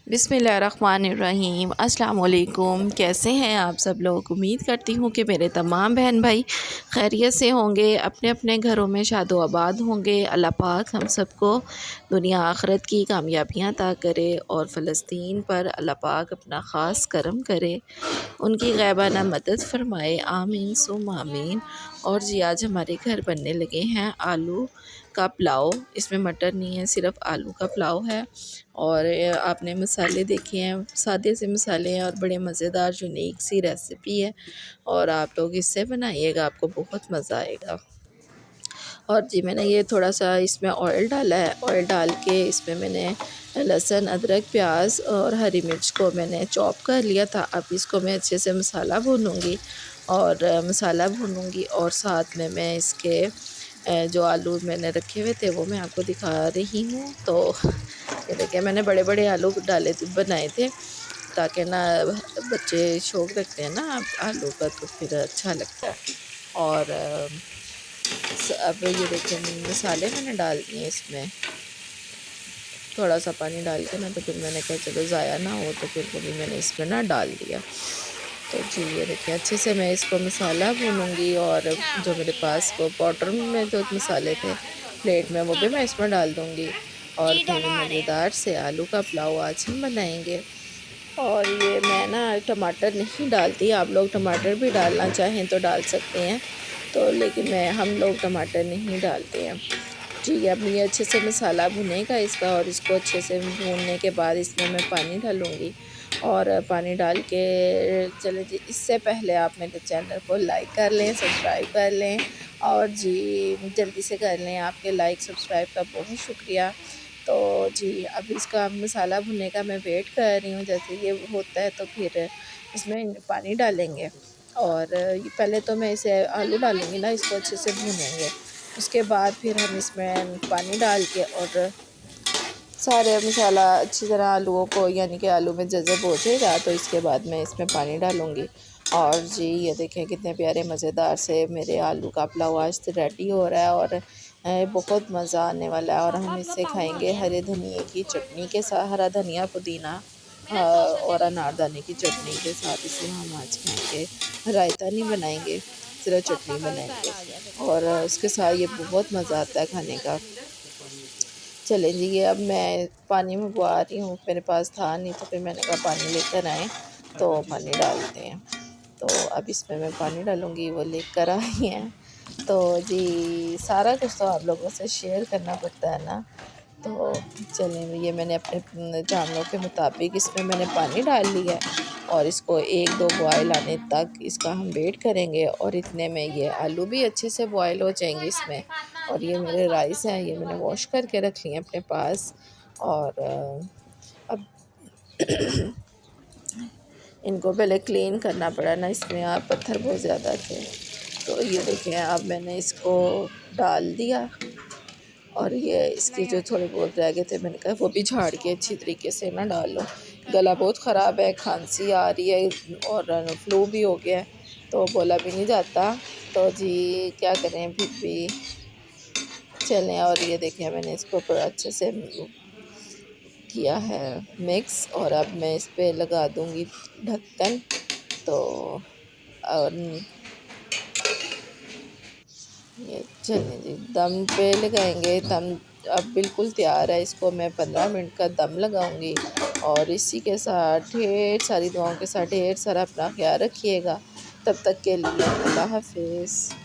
बिस्मिल्लाहिर्रहमानिर्रहीम। अस्सलाम वालेकुम। कैसे हैं आप सब लोग? उम्मीद करती हूँ कि मेरे तमाम बहन भाई खैरियत से होंगे, अपने अपने घरों में शादो आबाद होंगे। अल्लाह पाक हम सबको दुनिया आखिरत की कामयाबियाँ अता करे और फ़लस्तीन पर अल्लाह पाक अपना ख़ास करम करे, उनकी ग़ैबाना मदद फ़रमाए। आमीन सुम आमीन। और जी आज हमारे घर बनने लगे हैं आलू का पुलाव। इसमें मटर नहीं है, सिर्फ़ आलू का पुलाव है। और आपने मसाले देखे हैं, सादे से मसाले हैं और बड़े मज़ेदार यूनिक सी रेसिपी है। और आप लोग इससे बनाइएगा, आपको बहुत मज़ा आएगा। और जी मैंने ये थोड़ा सा इसमें ऑयल डाला है। ऑयल डाल के इसमें मैंने लहसुन, अदरक, प्याज और हरी मिर्च को मैंने चॉप कर लिया था। अब इसको मैं अच्छे से मसाला भूनूंगी और साथ में मैं इसके जो आलू मैंने रखे हुए थे वो मैं आपको दिखा रही हूँ। तो ये देखिए मैंने बड़े बड़े आलू बनाए थे ताकि ना बच्चे शौक रखते हैं ना आलू का, तो फिर अच्छा लगता है। और अब ये देखिए मसाले मैंने डाल दिए इसमें, थोड़ा सा पानी डाल के ना, तो फिर मैंने कहा चलो ज़ाया ना हो, तो फिर कभी मैंने इसमें ना डाल दिया। तो जी ये देखिए अच्छे से मैं इसको मसाला भूनूंगी। और जो मेरे पास वो पाउडर में जो मसाले थे प्लेट में, वो भी मैं इसमें डाल दूँगी। और फिर मज़ेदार से आलू का पुलाव आज हम बनाएंगे। और ये मैं ना टमाटर नहीं डालती, आप लोग टमाटर भी डालना चाहें तो डाल सकते हैं, तो लेकिन हम लोग टमाटर नहीं डालते हैं। जी अब ये अच्छे से मसाला भुनेगा इसका, और इसको अच्छे से भूनने के बाद इसमें मैं पानी डालूँगी। और पानी डाल के चले जी, इससे पहले आप मेरे चैनल को लाइक कर लें, सब्सक्राइब कर लें। और जी जल्दी से कर लें, आपके लाइक सब्सक्राइब का बहुत शुक्रिया। तो जी अब इसका मसाला भुनने का मैं वेट कर रही हूँ। जैसे ये होता है तो फिर इसमें पानी डालेंगे। और ये पहले तो मैं इसे आलू डालूँगी ना, इसको अच्छे से भूनेंगे। उसके बाद फिर हम इसमें पानी डाल के और सारे मसाला अच्छी तरह आलूओं को, यानी कि आलू में जज़ब हो जाएगा, तो इसके बाद मैं इसमें पानी डालूँगी। और जी ये देखें कितने प्यारे मज़ेदार से मेरे आलू का पुलाव आज तो रेडी हो रहा है। और बहुत मज़ा आने वाला है। और हम इससे खाएंगे हरे धनिए की चटनी के साथ, हरा धनिया, पुदीना और अनारदाने की चटनी के साथ इसे हम आज खाएंगे। रायता नहीं बनाएंगे, सिर्फ चटनी बनाएंगे और उसके साथ ये बहुत मज़ा आता है खाने का। चलें जी ये अब मैं पानी मंगवा रही हूँ, मेरे पास था नहीं तो फिर मैंने कहा पानी लेकर आएँ तो पानी डालते हैं। तो अब इसमें मैं पानी डालूँगी, वो लेकर आई हैं। तो जी सारा कुछ तो आप लोगों से शेयर करना पड़ता है ना। तो चलें ये मैंने अपने जानवरों के मुताबिक इसमें मैंने पानी डाल लिया है। और इसको 1-2 बॉयल आने तक इसका हम वेट करेंगे। और इतने में ये आलू भी अच्छे से बॉयल हो जाएंगे इसमें। और ये मेरे राइस हैं, ये मैंने वॉश करके रख लिए अपने पास। और अब इनको पहले क्लीन करना पड़ा ना, इसमें आप पत्थर बहुत ज़्यादा थे। तो ये देखें अब मैंने इसको डाल दिया। और ये इसके जो थोड़े बहुत रह गए थे मैंने कहा वो भी झाड़ के अच्छी तरीके से ना डालो। गला बहुत ख़राब है, खांसी आ रही है और फ्लू भी हो गया है, तो बोला भी नहीं जाता। तो जी क्या करें, फिर भी चलें। और ये देखें मैंने इसको पूरा अच्छे से किया है मिक्स। और अब मैं इस पर लगा दूँगी ढक्कन। तो और ये चलें जी दम पे लगाएंगे। दम अब बिल्कुल तैयार है, इसको मैं 15 मिनट का दम लगाऊंगी। और इसी के साथ ढेर सारी दुआओं के साथ ढेर सारा अपना ख्याल रखिएगा। तब तक के लिए अल्लाह हाफिज़।